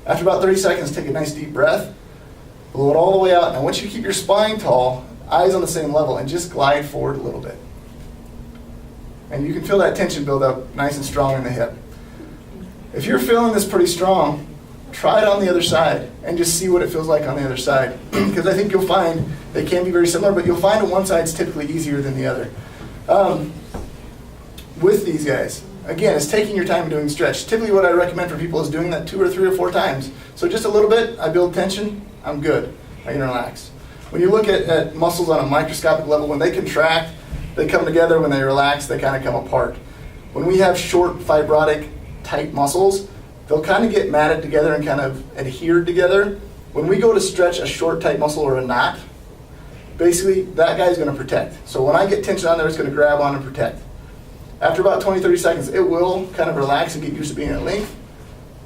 After about 30 seconds, take a nice deep breath, blow it all the way out. And I want you to keep your spine tall, eyes on the same level, and just glide forward a little bit. And you can feel that tension build up nice and strong in the hip. If you're feeling this pretty strong, try it on the other side and just see what it feels like on the other side. Because I think you'll find they can be very similar, but you'll find that one side's typically easier than the other. With these guys, again, it's taking your time doing stretch. Typically what I recommend for people is doing that 2 or 3 or 4 times. So just a little bit, I build tension, I'm good. I can relax. When you look at muscles on a microscopic level, when they contract, they come together. When they relax, they kind of come apart. When we have short, fibrotic, tight muscles, they'll kind of get matted together and kind of adhered together. When we go to stretch a short, tight muscle or a knot, basically that guy's going to protect. So when I get tension on there, it's going to grab on and protect. After about 20, 30 seconds, it will kind of relax and get used to being at length.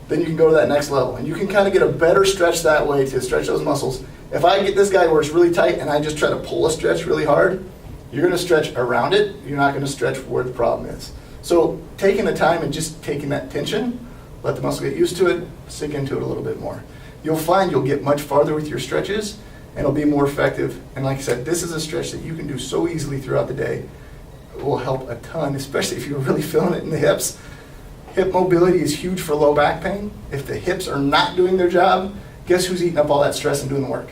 Then you can go to that next level. And you can kind of get a better stretch that way to stretch those muscles. If I get this guy where it's really tight and I just try to pull a stretch really hard, you're going to stretch around it. You're not going to stretch where the problem is. So taking the time and just taking that tension, let the muscle get used to it, sink into it a little bit more. You'll find you'll get much farther with your stretches and it'll be more effective. And like I said, this is a stretch that you can do so easily throughout the day. It will help a ton, especially if you're really feeling it in the hips. Hip mobility is huge for low back pain. If the hips are not doing their job, guess who's eating up all that stress and doing the work?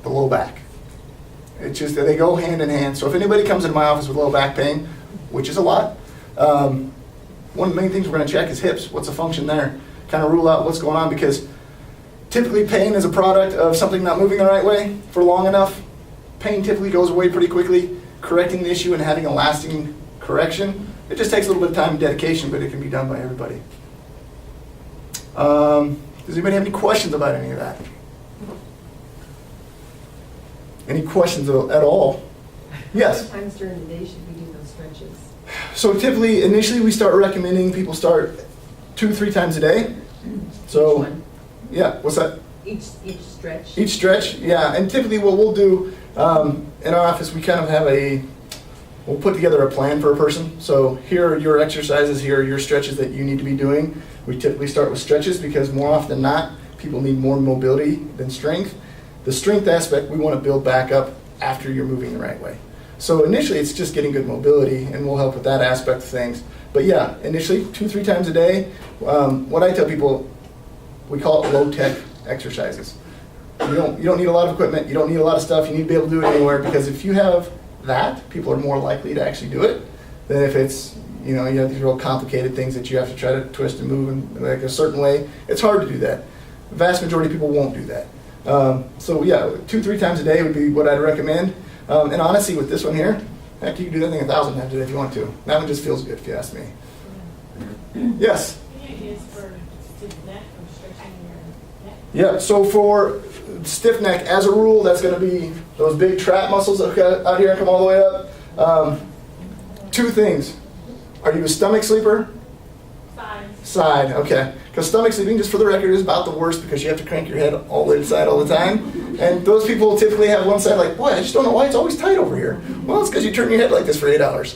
The low back. It's just that they go hand in hand. So if anybody comes into my office with low back pain, which is a lot, one of the main things we're going to check is hips. What's the function there? Kind of rule out what's going on, because typically pain is a product of something not moving the right way for long enough. Pain typically goes away pretty quickly. Correcting the issue and having a lasting correction, it just takes a little bit of time and dedication, but it can be done by everybody. Does anybody have any questions about any of that? Any questions at all? Yes? How many times during the day should we do those stretches? So typically, initially we start recommending people start 2 or 3 times a day. So, Each one? Yeah, what's that? Each stretch? Each stretch, yeah. And typically what we'll do in our office, we kind of have we'll put together a plan for a person. So here are your exercises, here are your stretches that you need to be doing. We typically start with stretches because more often than not, people need more mobility than strength. The strength aspect we want to build back up after you're moving the right way. So initially it's just getting good mobility, and we'll help with that aspect of things. But yeah, initially 2 or 3 times a day. What I tell people, we call it low-tech exercises. You don't need a lot of equipment, you don't need a lot of stuff, you need to be able to do it anywhere, because if you have that, people are more likely to actually do it than if it's, you have these real complicated things that you have to try to twist and move in like a certain way. It's hard to do that. The vast majority of people won't do that. So yeah, 2 or 3 times a day would be what I'd recommend. And honestly, with this one here, heck, you can do that thing 1,000 times a day if you want to. That one just feels good, if you ask me. Yes? Is for stiff neck or stretching your neck? Yeah, so for stiff neck, as a rule, that's going to be those big trap muscles that go out here and come all the way up. 2 things. Are you a stomach sleeper? Side, okay. Because stomach sleeping, just for the record, is about the worst because you have to crank your head all the way to the side all the time. And those people typically have one side like, boy, I just don't know why it's always tight over here. Well, it's because you turn your head like this for 8 hours.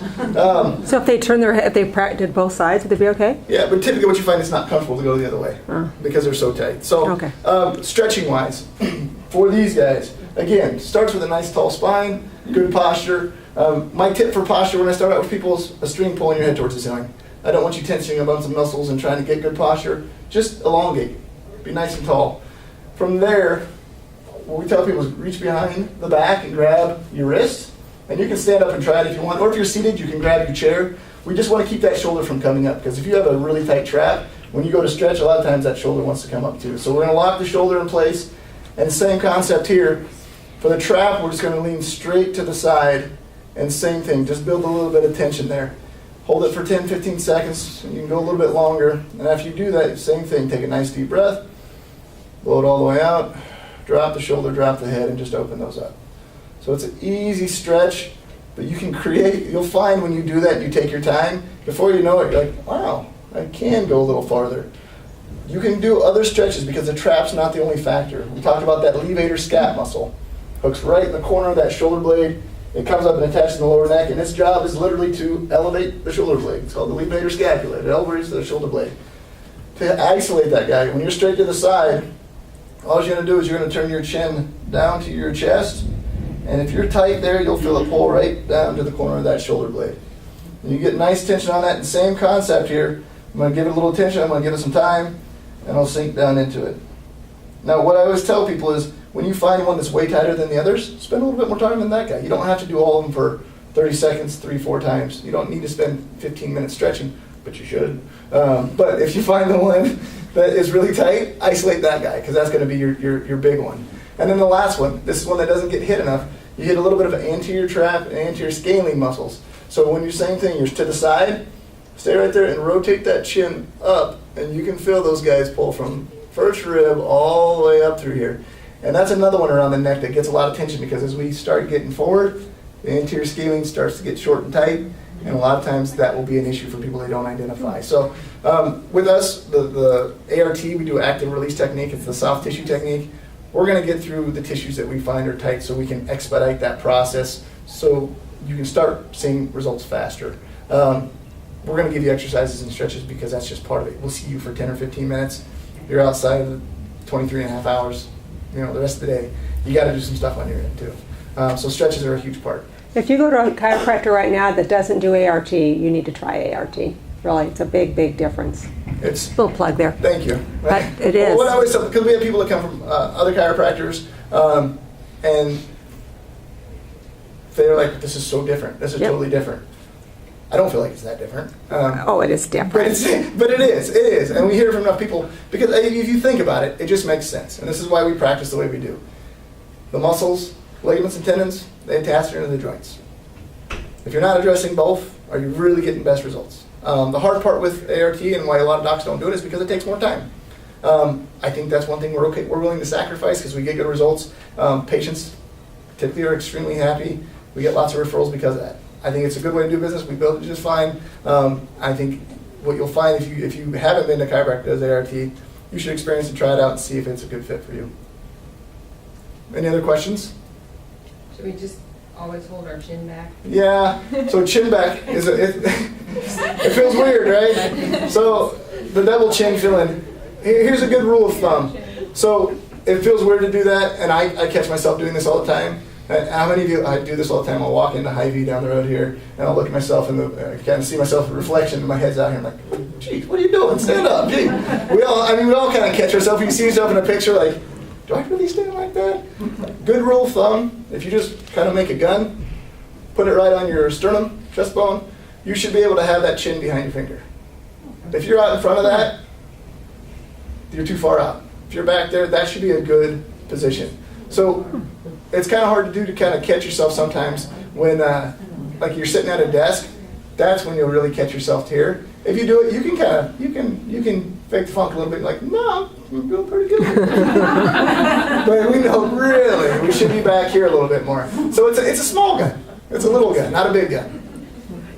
So if they turn their head, if they did both sides, would they be okay? Yeah, but typically what you find is not comfortable to go the other way because they're so tight. So Okay. Stretching-wise, for these guys, again, starts with a nice tall spine, good posture. My tip for posture when I start out with people is a string pulling your head towards the ceiling. I don't want you tensing a bunch of muscles and trying to get good posture. Just elongate. Be nice and tall. From there, what we tell people is reach behind the back and grab your wrist. And you can stand up and try it if you want. Or if you're seated, you can grab your chair. We just want to keep that shoulder from coming up. Because if you have a really tight trap, when you go to stretch, a lot of times that shoulder wants to come up too. So we're going to lock the shoulder in place. And the same concept here. For the trap, we're just going to lean straight to the side. And same thing, just build a little bit of tension there. Hold it for 10, 15 seconds, and you can go a little bit longer. And after you do that, same thing, take a nice deep breath, blow it all the way out, drop the shoulder, drop the head, and just open those up. So it's an easy stretch, but you can you'll find when you do that, you take your time, before you know it, you're like, wow, I can go a little farther. You can do other stretches because the trap's not the only factor. We talked about that levator scap muscle. Hooks right in the corner of that shoulder blade. It comes up and attaches in the lower neck, and its job is literally to elevate the shoulder blade. It's called the levator scapula. It elevates the shoulder blade. to isolate that guy, when you're straight to the side, all you're gonna do is you're gonna turn your chin down to your chest, and if you're tight there, you'll feel it pull right down to the corner of that shoulder blade. And you get nice tension on that, and same concept here. I'm gonna give it a little tension, I'm gonna give it some time, and I'll sink down into it. Now, what I always tell people is, when you find one that's way tighter than the others, spend a little bit more time than that guy. You don't have to do all of them for 30 seconds, 3-4 times. You don't need to spend 15 minutes stretching, but you should. But if you find the one that is really tight, isolate that guy, because that's going to be your big one. And then the last one, this is one that doesn't get hit enough. You hit a little bit of anterior trap and anterior scalene muscles. So when you're same thing, you're to the side, stay right there and rotate that chin up, and you can feel those guys pull from first rib all the way up through here. And that's another one around the neck that gets a lot of tension, because as we start getting forward, the anterior scalene starts to get short and tight, and a lot of times that will be an issue for people they don't identify. So with us, the ART, we do active release technique. It's the soft tissue technique. We're going to get through the tissues that we find are tight so we can expedite that process so you can start seeing results faster. We're going to give you exercises and stretches because that's just part of it. We'll see you for 10 or 15 minutes. You're outside of the 23 and a half hours, the rest of the day. You got to do some stuff on your end too. So stretches are a huge part. If you go to a chiropractor right now that doesn't do ART, you need to try ART. Really, it's a big, big difference. It's Little plug there. Thank you. But it is. Well, what I always tell, because we have people that come from other chiropractors, and they're like, "This is so different. This is Yep. totally different." I don't feel like it's that different. Oh, it is different. But it is, and we hear from enough people, because if you think about it, it just makes sense, and this is why we practice the way we do. The muscles, ligaments, and tendons, they attach into the joints. If you're not addressing both, are you really getting best results? The hard part with ART and why a lot of docs don't do it is because it takes more time. I think that's one thing we're willing to sacrifice because we get good results. Patients typically are extremely happy. We get lots of referrals because of that. I think it's a good way to do business. We build it just fine. I think what you'll find if you haven't been to chiropractor that does ART, you should experience and try it out and see if it's a good fit for you. Any other questions? Should we just always hold our chin back? Yeah. So chin back is it feels weird, right? So the double chin feeling. Here's a good rule of thumb. So it feels weird to do that, and I catch myself doing this all the time. How many of you, I do this all the time, I'll walk into Hy-Vee down the road here, and I'll look at myself and kind of see myself in reflection, and my head's out here, I'm like, geez, what are you doing? Stand up, gee. We all kind of catch ourselves. You see yourself in a picture like, do I really stand like that? Good rule of thumb, if you just kind of make a gun, put it right on your sternum, chest bone, you should be able to have that chin behind your finger. If you're out in front of that, you're too far out. If you're back there, that should be a good position. So it's kind of hard to do to kind of catch yourself sometimes when, like you're sitting at a desk. That's when you'll really catch yourself here. If you do it, you can fake the funk a little bit. Like, no, I'm doing pretty good. But we know really we should be back here a little bit more. So it's a small gun. It's a little gun, not a big gun.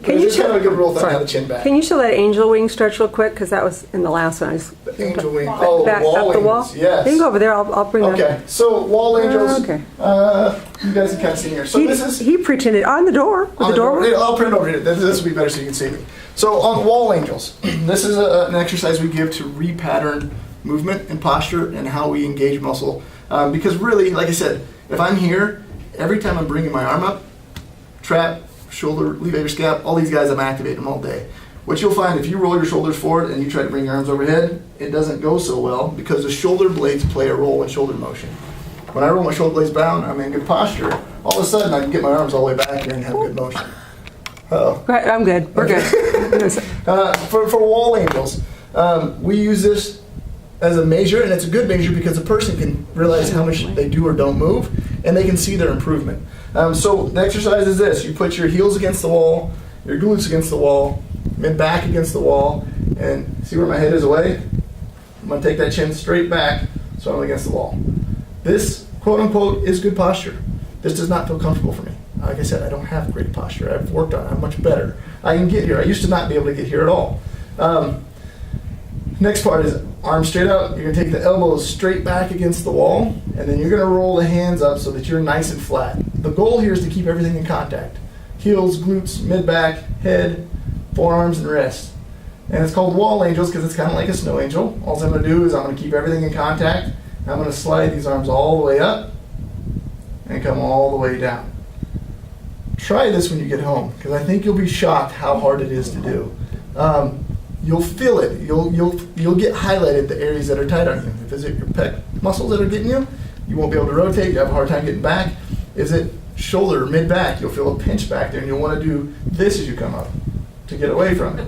But it's just kind of a good rule of thumb, have the chin back. Can you show that angel wing stretch real quick? Because that was in the last one. The angel wing. Oh, Back wall up the wall? angels. Yes. You can go over there. I'll bring that. Okay. So wall angels. Okay. You guys can kind of see here. So this is He pretended on the door. on The door. Here, I'll print over here. This will be better so you can see me. So on wall angels, this is an exercise we give to repattern movement and posture and how we engage muscle. Because really, like I said, if I'm here, every time I'm bringing my arm up, trap, shoulder, levator scap, all these guys, I'm activating them all day. What you'll find if you roll your shoulders forward and you try to bring your arms overhead, it doesn't go so well because the shoulder blades play a role in shoulder motion. When I roll my shoulder blades down, I'm in good posture. All of a sudden, I can get my arms all the way back here and have good motion. Oh. Right, I'm good. We're good. For wall angels, we use this as a measure, and it's a good measure because the person can realize how much they do or don't move, and they can see their improvement. So the exercise is this. You put your heels against the wall, your glutes against the wall, mid back against the wall, and see where my head is away? I'm going to take that chin straight back so I'm against the wall. This, quote unquote, is good posture. This does not feel comfortable for me. Like I said, I don't have great posture. I've worked on it. I'm much better. I can get here. I used to not be able to get here at all. Next part is arms straight out. You're going to take the elbows straight back against the wall, and then you're going to roll the hands up so that you're nice and flat. The goal here is to keep everything in contact. Heels, glutes, mid-back, head, forearms, and wrists. And it's called wall angels because it's kind of like a snow angel. All I'm going to do is I'm going to keep everything in contact. I'm going to slide these arms all the way up and come all the way down. Try this when you get home because I think you'll be shocked how hard it is to do. You'll feel it. You'll get highlighted the areas that are tight on you. If it's your pec muscles that are getting you, you won't be able to rotate. You have a hard time getting back. Is it shoulder, mid-back? You'll feel a pinch back there, and you'll want to do this as you come up to get away from it.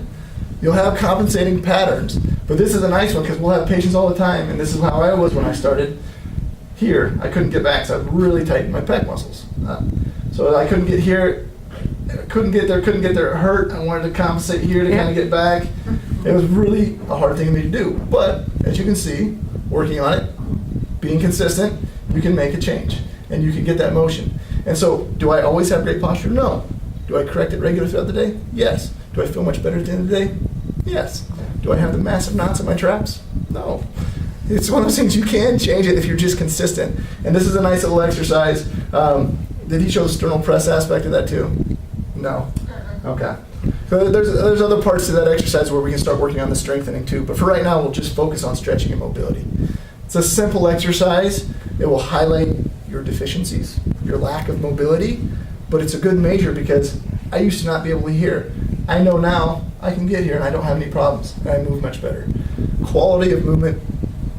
You'll have compensating patterns, but this is a nice one because we'll have patients all the time, and this is how I was when I started. Here, I couldn't get back, so I really tightened my pec muscles. So I couldn't get here, couldn't get there, it hurt. I wanted to compensate here to kind of get back. It was really a hard thing for me to do, but as you can see, working on it, being consistent, you can make a change, and you can get that motion. And so, do I always have great posture? No. Do I correct it regularly throughout the day? Yes. Do I feel much better at the end of the day? Yes. Do I have the massive knots in my traps? No. It's one of those things you can change it if you're just consistent. And this is a nice little exercise. Did he show the sternal press aspect of that too? No. Okay. So there's other parts to that exercise where we can start working on the strengthening too. But for right now, we'll just focus on stretching and mobility. It's a simple exercise. It will highlight your deficiencies, your lack of mobility, but it's a good measure because I used to not be able to hear. I know now I can get here and I don't have any problems and I move much better. Quality of movement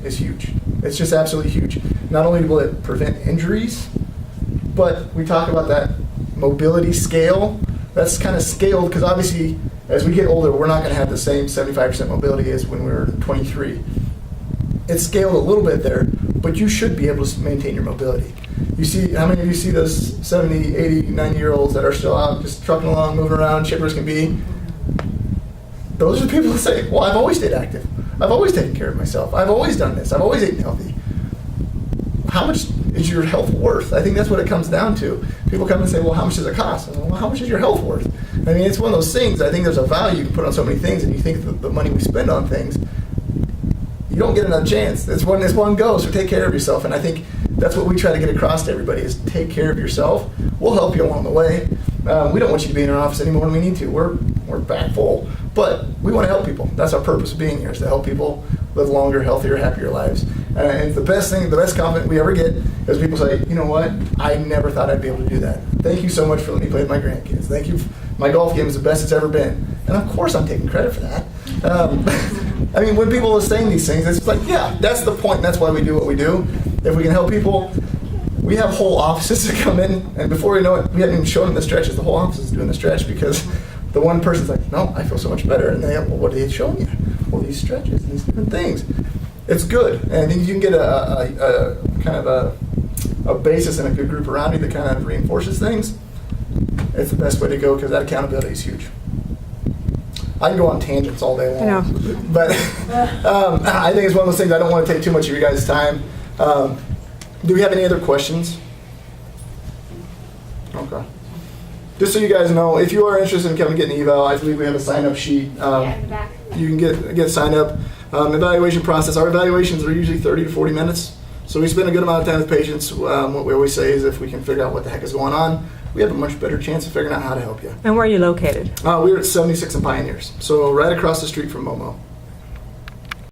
is huge. It's just absolutely huge. Not only will it prevent injuries, but we talk about that mobility scale. That's kind of scaled because obviously as we get older, we're not going to have the same 75% mobility as when we were 23. It's scaled a little bit there, but you should be able to maintain your mobility. You see, how many of you see those 70, 80, 90-year-olds that are still out just trucking along, moving around, chipper as can be? Those are the people that say, well, I've always stayed active. I've always taken care of myself. I've always done this. I've always eaten healthy. How much is your health worth? I think that's what it comes down to. People come and say, well, how much does it cost? Well, how much is your health worth? I mean, it's one of those things. I think there's a value you can put on so many things, and you think that the money we spend on things, you don't get another chance. It's one go, so take care of yourself. And I think that's what we try to get across to everybody is take care of yourself. We'll help you along the way. We don't want you to be in our office anymore than we need to. We're back full. But we want to help people. That's our purpose of being here, is to help people live longer, healthier, happier lives. And the best compliment we ever get is people say, you know what, I never thought I'd be able to do that. Thank you so much for letting me play with my grandkids. Thank you. My golf game is the best it's ever been. And of course I'm taking credit for that. I mean, when people are saying these things, it's like, yeah, that's the point. That's why we do what we do. If we can help people, we have whole offices that come in, and before we know it, we haven't even shown them the stretches. The whole office is doing the stretch because the one person's like, no, I feel so much better. And they have, well, what are they showing you? Well, these stretches and these different things. It's good. And I think you can get a kind of a basis and a good group around you that kind of reinforces things. It's the best way to go because that accountability is huge. I can go on tangents all day long. I know. But I think it's one of those things I don't want to take too much of your guys' time. Do we have any other questions? Okay. Just so you guys know, if you are interested in coming to get an eval, I believe we have a sign-up sheet. Yeah, in the back. You can get signed up. Evaluation process. Our evaluations are usually 30 to 40 minutes. So we spend a good amount of time with patients. What we always say is if we can figure out what the heck is going on, we have a much better chance of figuring out how to help you. And where are you located? We're at 76 and Pioneers. So right across the street from Momo.